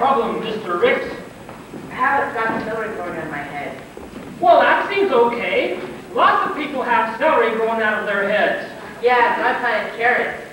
problem, Mr. Ricks? I haven't got celery growing on my head. Well, that seems okay. Lots of people have celery growing out of their heads. Yeah, but I planted carrots.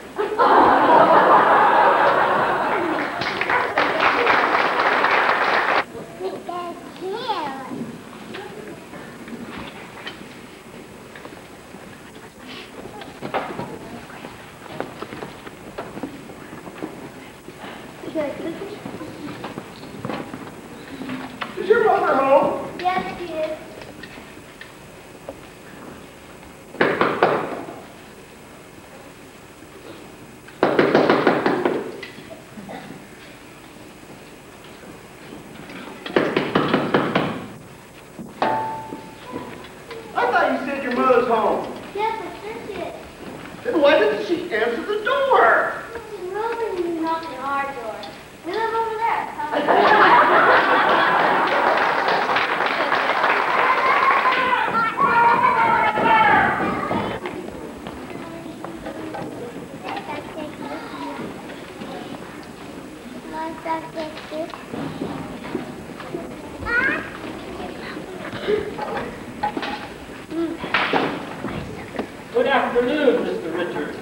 Is your mother home? Yes, she is. I thought you said your mother's home. Yes, I sure she is. Then why didn't she answer the door? She's moving knocking our door. We live over there. Good afternoon, Mr. Richards.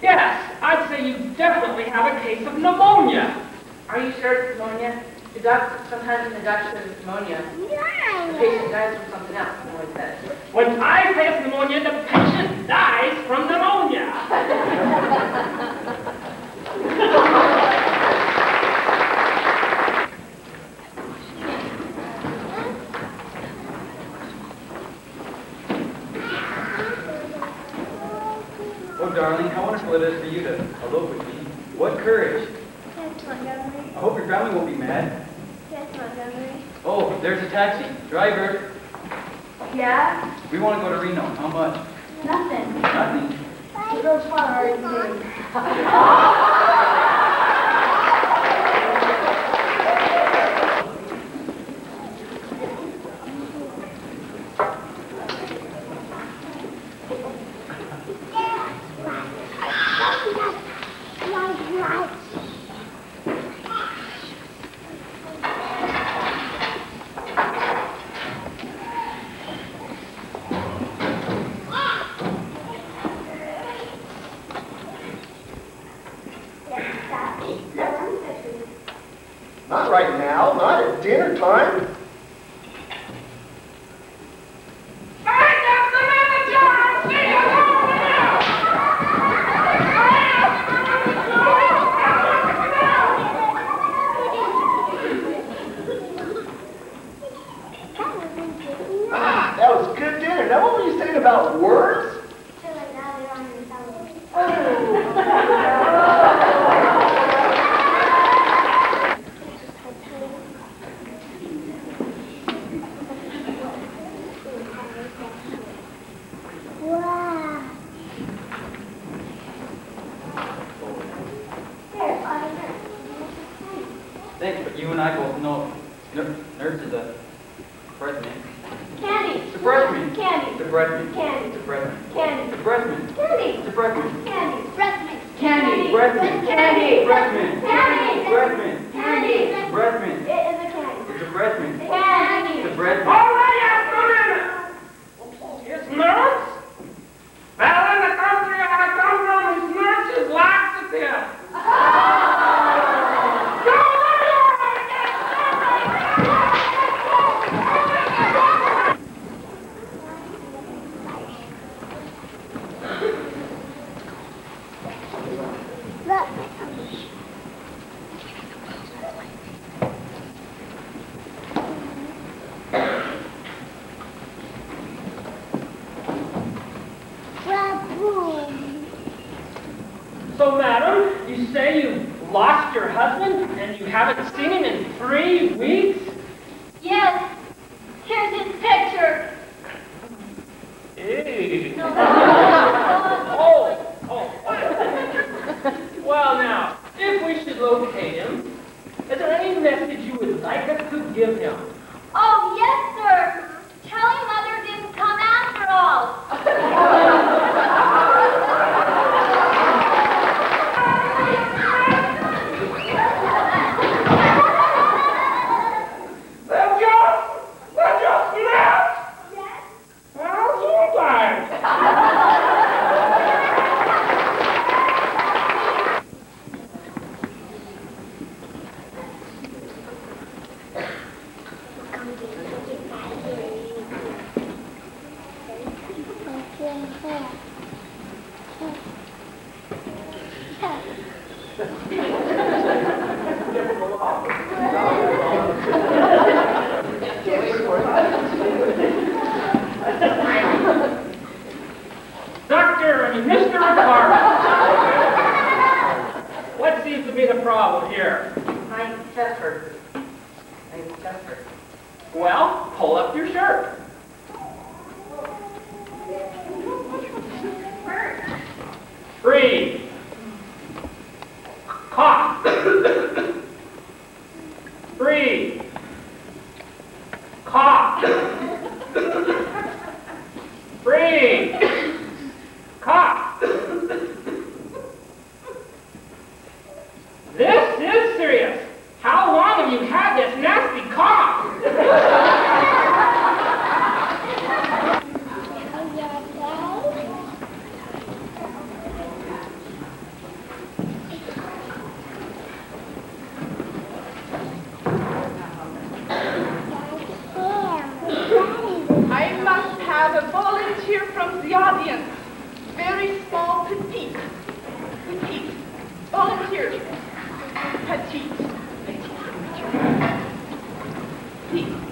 Yes, I'd say you definitely have a case of pneumonia. Are you sure it's pneumonia? The doctor, sometimes in the doctor says it's pneumonia. The patient dies from something else, he always says. When I say it's pneumonia, the patient dies from pneumonia. Oh, darling, how wonderful it is for you to elope with me. What courage. Yes, Montgomery. I hope your family won't be mad. Yes, Montgomery. Oh, there's a taxi. Driver, Yeah? we want to go to Reno. How much? Nothing. Nothing. The girl's father already paid. Not right now, not at dinner time. Ah, that was good dinner. Now what were you saying about words? Thanks, but you and I both know nurse is a freshman. Candy. Surprise me. Candy. Surprise me. Candy. Surprise me. Candy. Surprise me. Candy. Surprise me. Candy. Breast mint. Candy. Breath mint. Candy. Breath mint. Candy. Breath mint. Candy. Breath mint. It is a candy. It's a breath mint. Candy. It's a breath mint. All right, after a minute. It's nurse? Well, in the country I come from, these nurses like to death. So, madam, you say you lost your husband and you haven't seen him in 3 weeks? Yes. Here's his picture. Ew. No. Oh. Well, now, if we should locate him, is there any message you would like us to give him? Oh, yes, sir. Tell him Mother didn't Well, pull up your shirt. Breathe. Cough. Breathe. Cough. Breathe. Cough. This is serious. How long have you had this nasty cough? I must have a volunteer from the audience. Very small, petite. Petite. Volunteer. Petite. Petite.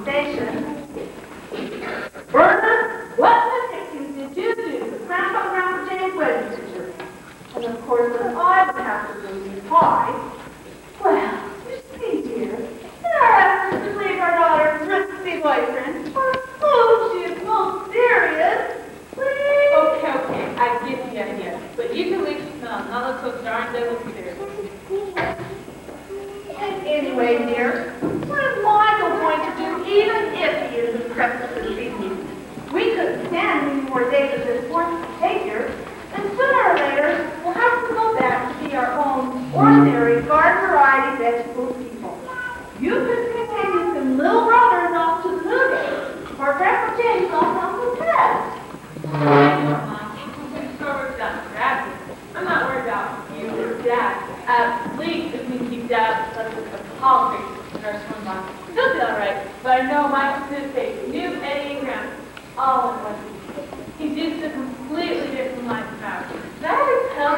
station. Verna, what the dickens did you do to cramp up around Jane's wedding picture? And of course, then I would have to lose why. Well, you see, dear, in our efforts to leave our daughter's risky boyfriend, oh, she is most serious. Please. Okay, I get the idea. But you can leave the smell, not look so darn devil's serious. And anyway, dear, what is Michael going to do even if he is impressed this evening? We couldn't stand any more days of this forced behavior, and sooner or later we'll have to go back to be our own ordinary garden variety vegetable people. You could continue some little brothers off to the movies, or Grandpa James off on the test. I'm not worried about you or Dad. At least if we keep Dad out of the politics in our swim box, he'll be all right. But I know Michael's gonna take new Eddie and Grandma all in one piece. He's used to a completely different lifestyle. Did I ever tell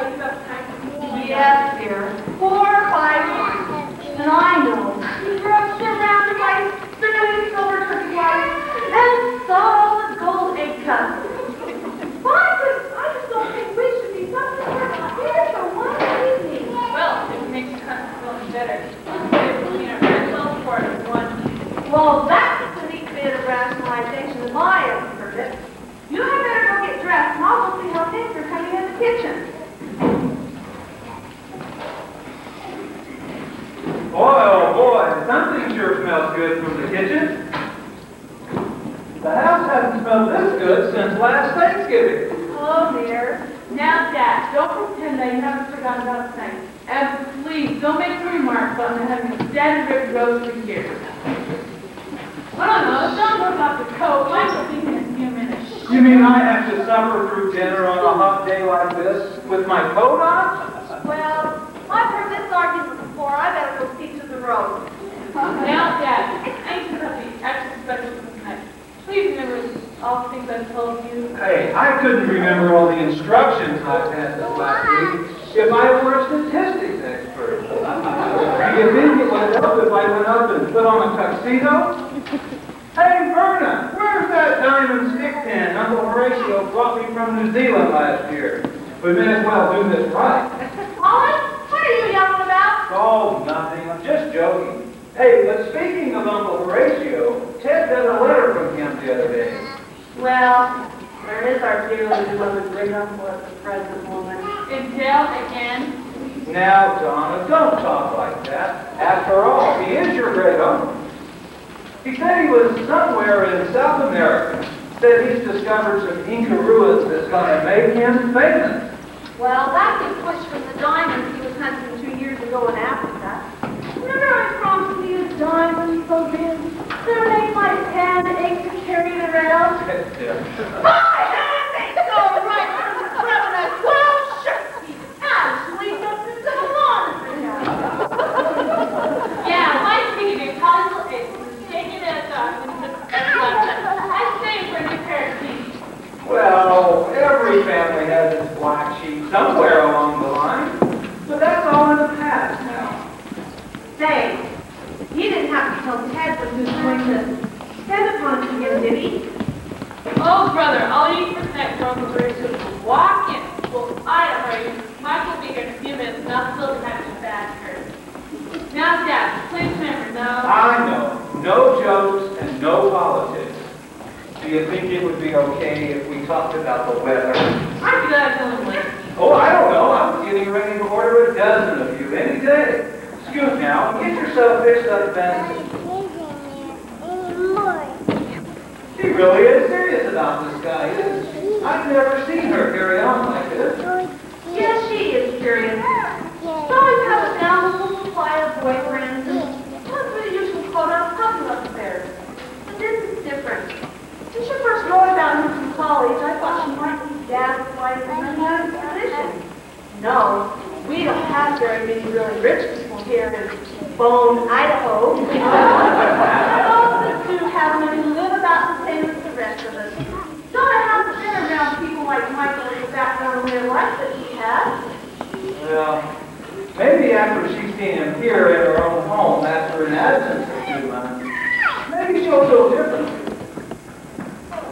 you about the time? Yes, dear. 4 or 5 years. And I know. He grew up surrounded by spinning silver turkey water and solid gold egg cups. I just don't think we should be something here for one evening. Well, if it makes you feel any better, between our mental for one. Well, that's a neat bit of rationalization as I ever heard it. You had better go get dressed, and I'll go see how things are coming in the kitchen. Boy, oh boy, something sure smells good from the kitchen. The house hasn't smelled this good since last Thanksgiving. Oh, dear. Now, Dad, don't pretend that you haven't forgotten about the thing. And please, don't make the remark about me having a dead rib roast for years. I don't know, don't know about the coat. Michael will be in a few minutes. You mean I have to suffer through dinner on a hot day like this with my coat on? Well, I've heard this argument before. I better go see to the road. Now, Dad, I need to be extra special tonight. Please remember all the things I've told you. Hey, I couldn't remember all the instructions I've had this last week if I were a statistics expert. Do you think it would help if I went up and put on a tuxedo? Hey, Verna, where's that diamond stick pin Uncle Horatio brought me from New Zealand last year? We may as well do this right. Colin, what are you yelling about? Oh, nothing. I'm just joking. Hey, but speaking of Uncle Horatio, Ted got a letter from him the other day. Well, there is our dearly beloved great uncle at the present moment. In jail again? Now, Donna, don't talk like that. After all, he is your great uncle. He said he was somewhere in South America. Said he's discovered some Inca ruins that's going to make him famous. Well, that gets pushed from the diamonds he was hunting 2 years ago in Africa. Remember I promised you his diamonds so big? They would make my hand ache to carry it around. My hand aches so right from the front of that 12 shirt. Actually, nothing to the laundry now. Yeah, my thinking of console is taking it off and I stay for a new pair of jeans. Well, every family has its black sheep somewhere along the line. But that's all in the past now. Say, he didn't have to tell Ted what he was going to spend upon to him, did he? Oh, brother, all you need for tonight from the bridge is to walk in. Well, I don't know. Michael will be here in a few minutes, and I'll still have his bad hurt. Now, Dad, please remember, no. I know. No jokes and no politics. Do you think it would be okay if we talked about the weather? Aren't you guys feeling late? Oh, I don't know. I'm getting ready to order a dozen of you any day. Scoot now. Get yourself fixed up, Ben. She really is serious about this guy, isn't she? I've never seen her carry on like this. Yes, she is curious. She always has a boundless supply of boyfriends and comes with a usual quota of puppy love affairs. But this is different. When she first wrote about him from college, I thought she might be Dad's wife and another position. No, we don't have very many really rich people here in Bone, Idaho. Those that do have money live about the same as the rest of us. Donna hasn't been around people like Michael with the background in their life that he has. Well, maybe after she's seen him here in her own home after an absence of 2 months, maybe shows so different.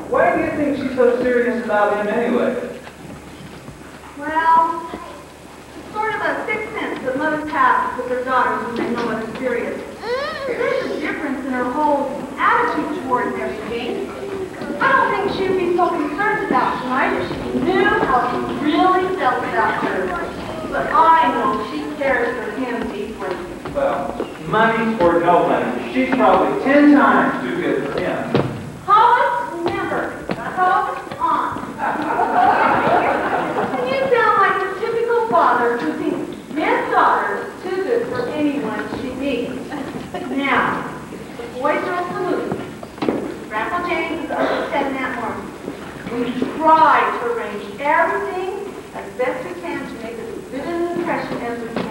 Why do you think she's so serious about him anyway? Well, it's sort of a sixth sense that mothers have with their daughters when they know what is serious. There's a difference in her whole attitude towards everything. I don't think she'd be so concerned about tonight if she knew how he really felt about her. But I know she cares for him deeply. Well, money or no money, she's probably 10 times too good for him. Hollis, remember, focus on. And you sound like the typical father who thinks his daughter is too good for anyone she meets. Now, the boys are at the movies. Grandpa James is upset in that morning. We try to arrange everything as best we can to make as good an impression as we can.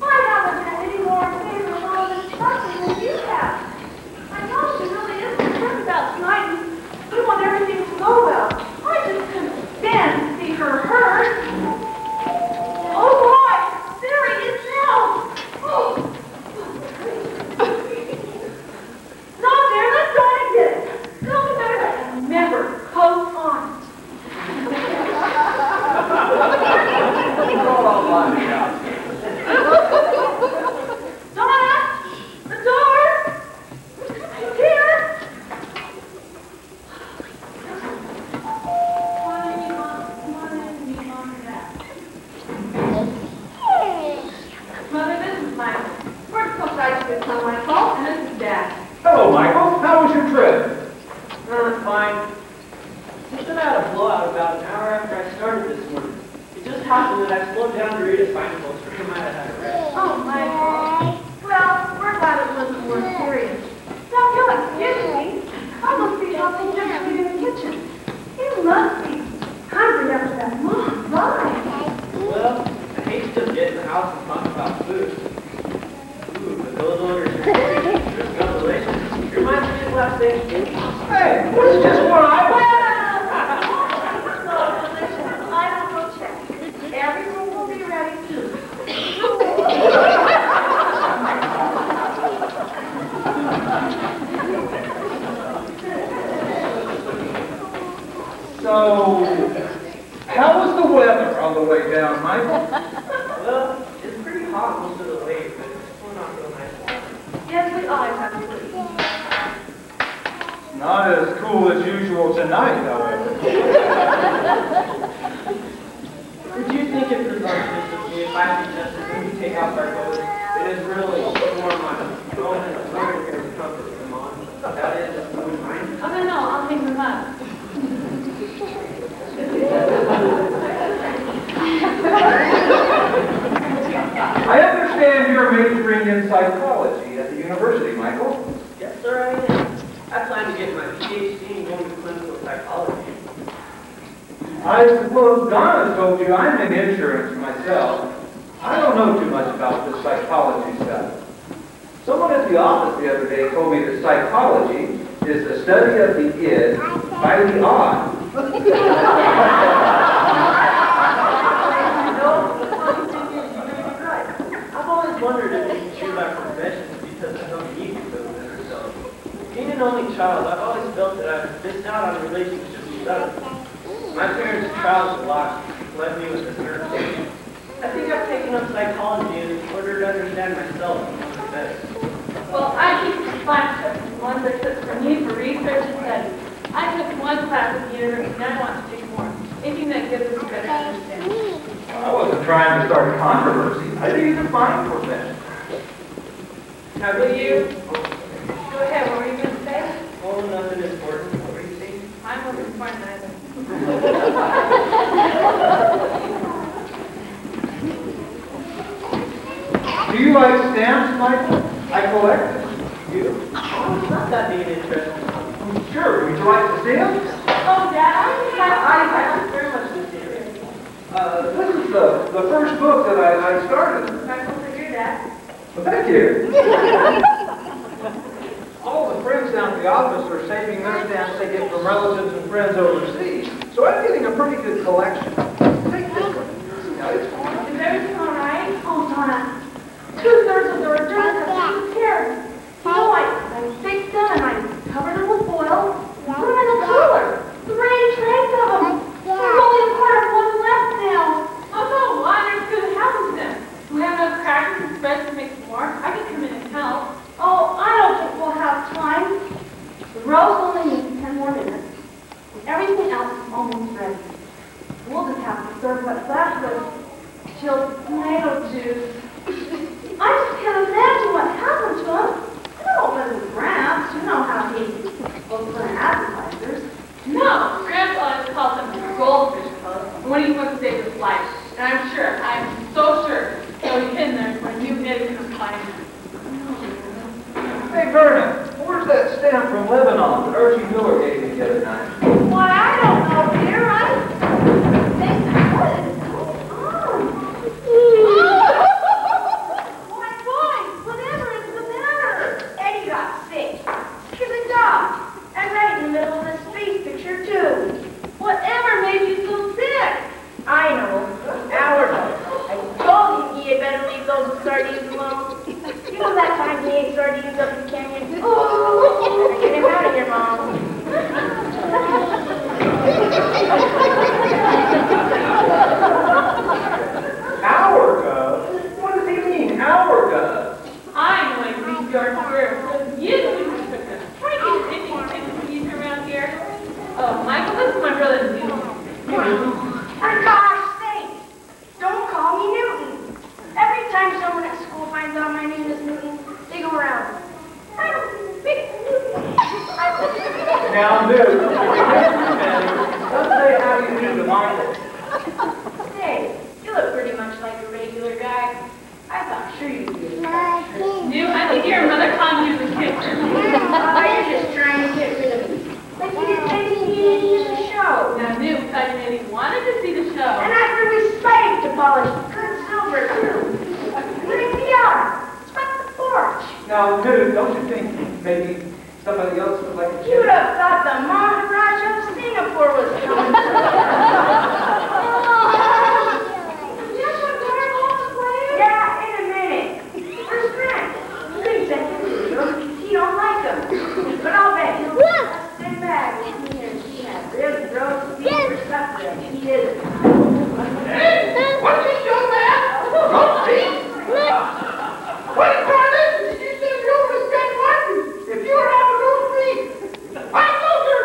I haven't had any more favor of all this fussing than you have. I know she really is concerned about tonight, and we want everything to go well. I just couldn't stand to see her hurt. Oh boy, there he is now. Oh. No, dear, let's go and get it. No, we better remember, coat on. Donna, the door. It's here. Come on in, Mom, and Dad. Mother, this is Michael. We're so glad you could come, Michael, and this is Dad. Hello, Michael. How was your trip? Fine. Just about a blowout about an hour after I started this morning. It just happened that I slowed down to read a signpost for him I had a rest. Oh, Michael. Well, we're glad it wasn't more serious. Now, you'll excuse me. I must be helping Dad in the kitchen. He must be hungry after that long ride. Well, I hate to just get in the house and talk about food. Ooh, but those orders are there's no relation. Reminds me of last Thanksgiving. Hey, what's just what I want? So delicious. I will go check. Everything will be ready soon. So, how was the weather on the way down, Michael? Well, it's pretty hot most of the way, but it's still not real nice. Yes, we always have to leave. Not as cool as usual tonight, however. Would you think it presumptuous of me if I suggested when we take off our clothes, it is really more my own and the here to comfort them on? That is, would mind. Oh, no, I'll hang them up. I understand you're majoring in psychology at the university, Michael. Yes, sir, I am. I plan to get my PhD in going to clinical psychology. I suppose Donna told you I'm in insurance myself. I don't know too much about this psychology stuff. Someone at the office the other day told me that psychology is the study of the id by the odd. I've always wondered if we can choose our professions because of how easy those in ourselves. Being an only child, I've always felt that I've missed out on relationships with others. My parents' trials a lot led me with this nurse. I think I've taken up psychology in order to understand myself better. Well, I keep some classes, ones I took from you for research and study. I took one class at the university and I want to take more. Anything that gives us a better understanding. I wasn't trying to start a controversy. I think it's a fine profession. Now, will you? Go ahead, what were you going to say? Oh, nothing important. What were you saying? I'm looking for either. Do you like stamps, Michael? I collect them. You? Oh, it's not that being interesting. Sure. Would you like to see them? Oh, Dad, I very much do see it. This is the first book that I started. Michael, for your dad. Well, thank you. All the friends down at the office are saving their stamps they get from relatives and friends overseas. So I'm getting a pretty good collection. Take this one. See how it's going. Is everything all right? Oh, Donna, 2/3 of the returns are here. You know, I fixed them and I everything else is almost ready. We'll just have to serve what's left with chilled tomato juice. I just can't imagine what happened to him. I don't live with Gramps. You know how he looks for appetizers. No, Gramps always calls them goldfish clothes when he wants to save his life. And I'm so sure, he'll be hidden there when you niggas come find him. Hey, Vernon, where's that stamp from Lebanon that Archie Miller gave me the other night? Why, I don't know, dear. I think what is going on? Why, boy, whatever is the matter? Eddie got sick. He's a dog. And right in the middle of this space picture, too. Whatever made you so sick? I know. Hours ago. I told him he had better leave those sardines alone. You know that time he ate sardines up in the canyon? Oh, get him out of here, Mom. Hour gov? What does he mean, hour gov? I know I think you're for years we took them. Try to get any peas around here. Oh, Michael, this is my brother Newton. For gosh sakes, don't call me Newton. Every time someone at school finds out my name is Newton, they go around. I don't speak Newton. Now, dude, let's say how you do to Michael. Say, you look pretty much like a regular guy. I thought sure you did. New, I think your mother calling you the kid. You're just trying to get rid of me. Like you didn't think you needed to use the show. Now, New, I really wanted to see the show. And after we spiked to polish good silver, too. Bring me out. Swept the porch. Now, dude, don't you think maybe somebody else would like a You would chance? have thought the Maharaja of Singapore was coming through. Just what Dad wants to play? Yeah, in a minute. Where's Grant? He said he don't like them. But I'll bet he'll stay back with me and he had ribs, roast beef, or something. He isn't. Hey, what's this young man? Roast beef? What incarnation did you send me over to Scott Martin if you were having roast beef? I know you're a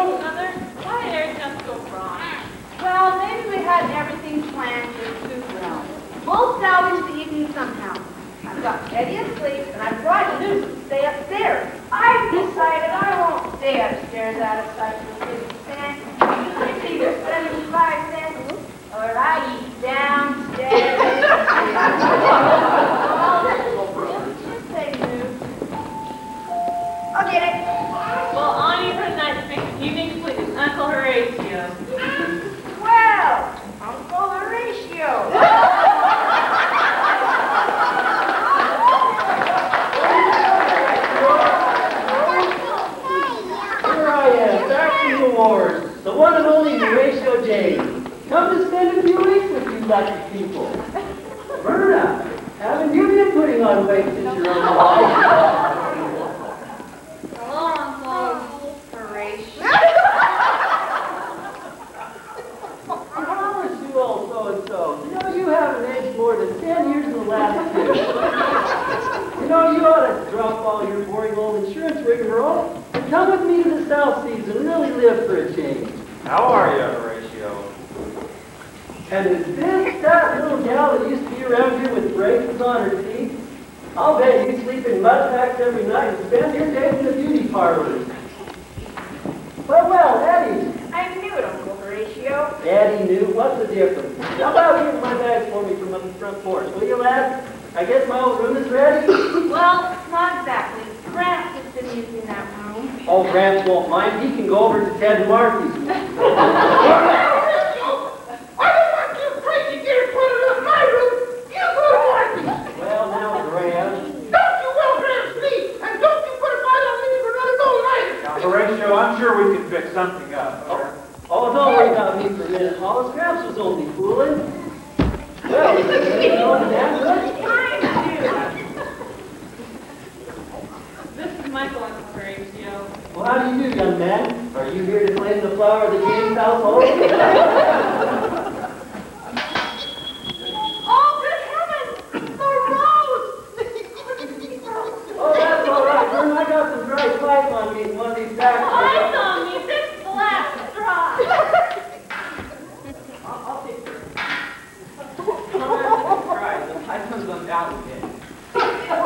Mother, why did everything go wrong? Well, maybe we had everything planned to suit well. We'll salvage the evening somehow. I've got Eddie asleep, and I've brought Lucy to stay upstairs. I've decided I won't stay upstairs out of sight for 50 cents. It's either 75 cents or I eat downstairs. Say, Lou. I'll get it. Well, on you for the night to fix the evening sleep is Uncle Horatio. Well, Uncle Horatio. Here I am, back from the wars, the one and only Horatio James. Come to spend a few weeks with you lucky people. Berta, haven't you been putting on weight since you're on the life? Hello, Uncle Horatio. I promise you all so-and-so. You know you haven't aged more than 10 years in the last 2. You know you ought to drop all your boring old insurance rigmarole and come with me to the South Seas and really live for a change. How are you, Horatio? And is this that little gal that used to be around here with braces on her teeth? I'll bet you sleep in mud packs every night and spend your days in the beauty parlors. Well, Eddie. I knew it, Uncle Horatio. Eddie knew. What's the difference? How about getting my bags for me from up the front porch? Will you, lad? I guess my old room is ready? Well, not exactly. Gramps has been using that room. Oh, Gramps won't mind. He can go over to Ted and Marcy's. I don't want you crazy dear putting up my room. You go to Martha's. Well, now, Gramps. Don't you well, Gramps, please. And don't you put a fight on me for another gold either. Now, Horatio, I'm sure we can fix something up. Oh, don't worry about me for a minute, Hollis. Gramps was only fooling. Well, is this going damn good? This is Michael, Uncle Horatio. Well, how do you do, young man? Are you here to claim the flower of the James household? Oh, good heavens! The rose! Oh, that's all right. Vern, I got some dry pipe on me in one of these bags. Eyes on me, this black straw. I'll take it. Right, the pipe comes on down again. I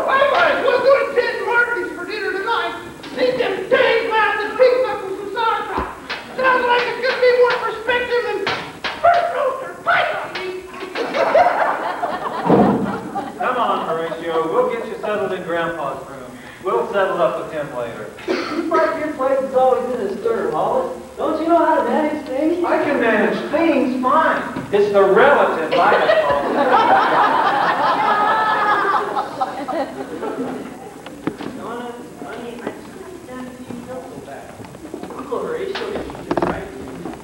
might as well go to Ted Martin's for dinner tonight. See them dang blasted pig knuckles and sauerkraut. Sounds like it's gonna be more perspective than first roaster pie on me. Come on, Horatio. We'll get you settled in Grandpa's room. We'll settle up with him later. Seems like your place is always in a stir, Hollis. Don't you know how to manage things? I can manage things fine. It's the relative I have called. Donna, honey, I just couldn't stand to see you feel so bad. Uncle Horatio is just right.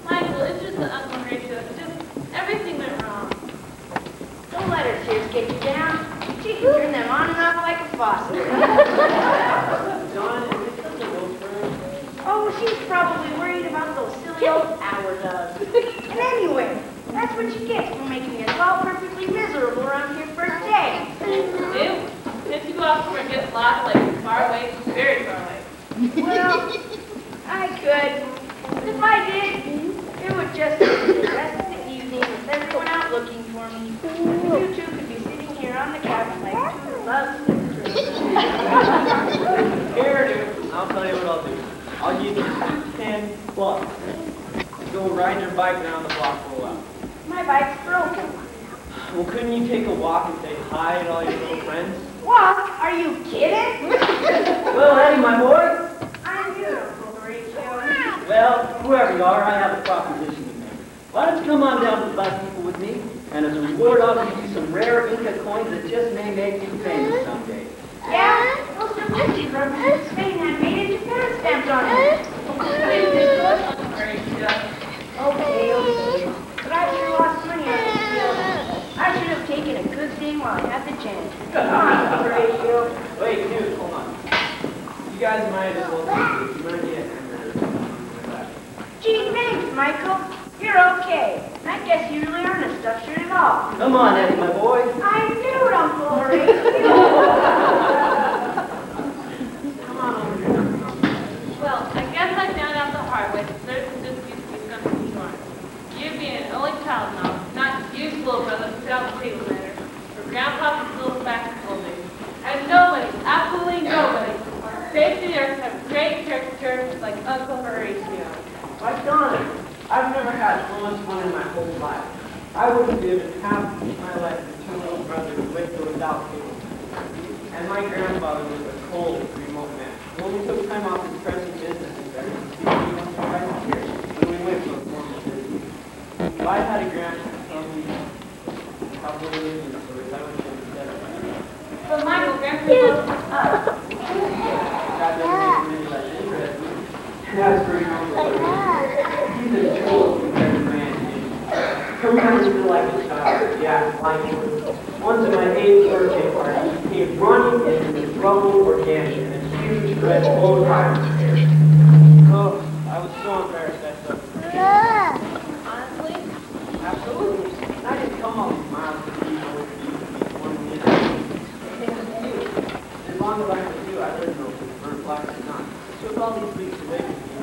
Michael, it's just that Uncle Horatio. It's just everything went wrong. Don't let her tears get you down. She can turn them on and off like a faucet. John, is it something else for her? Oh, she's probably worried about those silly old hour doves. And anyway, that's what she gets for making us all perfectly miserable around here for a day. Ew. If you go out somewhere and get lost, like far away, very far away. Well, I could. If I did, it would just be the rest of the evening with everyone out looking for me. You two could be sitting here on the couch like two lovely sisters. Here, dude. I'll tell you what I'll do. I'll give you 10 bucks. Go ride your bike down the block for a while. My bike's broken. Well, couldn't you take a walk and say hi to all your little friends? What? Are you kidding? Well, Eddie, my boy. I'm you, Uncle Horatio. Well, whoever you are, I have a proposition to make. Why don't you come on down to the Bus People with me? And as a reward, I'll give you some rare Inca coins that just may make you famous someday. Yeah, those are Lucy from Spain had made in Japan stamped on it. Uncle Horatio. Okay. But I sure lost money on this deal. I should have taken a good thing while I had the chance. Come on, Uncle Horatio. Wait, dude, hold on. You guys might as well take it. You might get hammered. Gee, thanks, Michael. You're okay. I guess you really aren't a stuffed shirt at all. Come on, Eddie, my boy. I knew it, Uncle Horatio. Come on over here. Well, I guess I found out the hard way, there's just used to be something you want. You being an only child now, not just you, little brother, who sit out the table later, or Grandpa's little basketball days. And nobody, absolutely nobody, on the face of the earth have a great church like Uncle Horatio. Why, Donna, I've never had so much fun in my whole life. I wouldn't give half my life to two little brothers with or without cable. And my grandfather was a cold, remote man. He only took time off his pressing business and better to see me once or twice a year when we went to a formal visit. If I had a grandpa tell me how to live in the stories, I would have instead of my But Michael, Grandpa goes up. God doesn't make me less interesting. That's for example, he's a jewel compared to man. Sometimes I feel like a child, yeah, like him. Once at my 8th birthday party, he came running into the rubble organic in a huge red bow tie on his hair. Oh, I was so embarrassed I felt. Honestly? Absolutely. And I didn't come all these miles to be over to one minute. It was you. As long as I was you, I didn't know if it was black or not. It took all these weeks away from me.